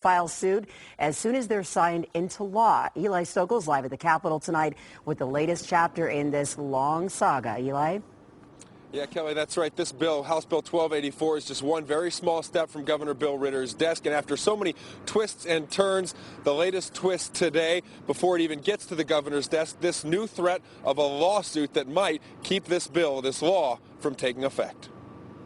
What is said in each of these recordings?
file suit as soon as they're signed into law. Eli Stokols live at the Capitol tonight with the latest chapter in this long saga. Eli? Yeah, Kelly, that's right. This bill, House Bill 1284, is just one very small step from Governor Bill Ritter's desk. And after so many twists and turns, the latest twist today, before it even gets to the governor's desk, this new threat of a lawsuit that might keep this bill, this law, from taking effect.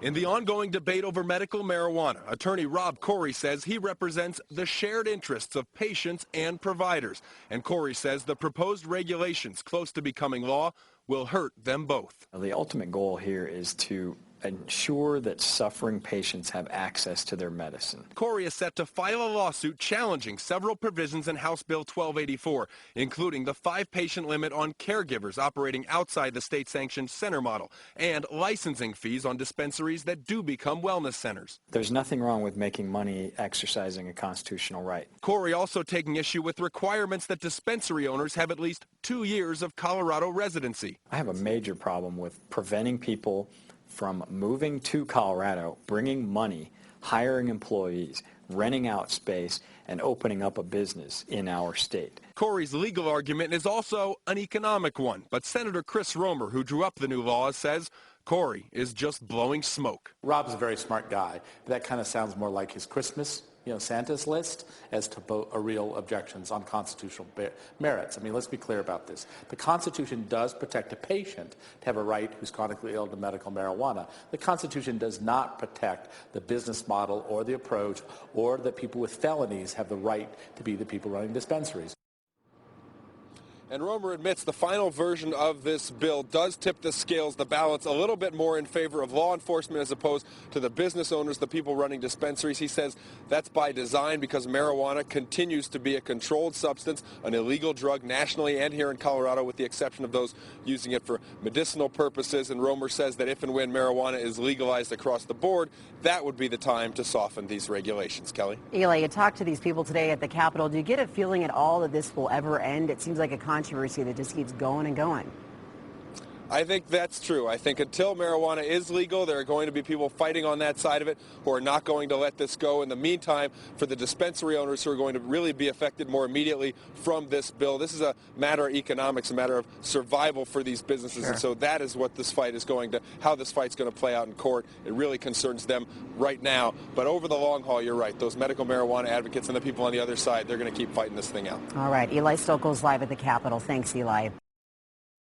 In the ongoing debate over medical marijuana, attorney Rob Corey says he represents the shared interests of patients and providers. And Corey says the proposed regulations close to becoming law will hurt them both. The ultimate goal here is to ensure that suffering patients have access to their medicine. Corey is set to file a lawsuit challenging several provisions in House Bill 1284, including the 5-patient limit on caregivers operating outside the state-sanctioned center model and licensing fees on dispensaries that do become wellness centers. There's nothing wrong with making money exercising a constitutional right. Corey also taking issue with requirements that dispensary owners have at least 2 years of Colorado residency. I have a major problem with preventing people from moving to Colorado, bringing money, hiring employees, renting out space, and opening up a business in our state. Corey's legal argument is also an economic one, but Senator Chris Romer, who drew up the new laws, says Corey is just blowing smoke. Rob's a very smart guy. That kind of sounds more like his Christmas, Santa's list as to real objections on constitutional merits. I mean, let's be clear about this. The Constitution does protect a patient to have a right who's chronically ill to medical marijuana. The Constitution does not protect the business model or the approach or that people with felonies have the right to be the people running dispensaries. And Romer admits the final version of this bill does tip the scales, the balance, a little bit more in favor of law enforcement as opposed to the business owners, the people running dispensaries. He says that's by design because marijuana continues to be a controlled substance, an illegal drug nationally and here in Colorado, with the exception of those using it for medicinal purposes. And Romer says that if and when marijuana is legalized across the board, that would be the time to soften these regulations. Kelly? Eli, you talked to these people today at the Capitol. Do you get a feeling at all that this will ever end? It seems like a controversy that just keeps going and going. I think that's true. I think until marijuana is legal, there are going to be people fighting on that side of it who are not going to let this go. In the meantime, for the dispensary owners who are going to really be affected more immediately from this bill, this is a matter of economics, a matter of survival for these businesses. Sure. And so that is what this fight is going to, how this fight's going to play out in court. It really concerns them right now. But over the long haul, you're right. Those medical marijuana advocates and the people on the other side, they're going to keep fighting this thing out. All right. Eli Stokols live at the Capitol. Thanks, Eli.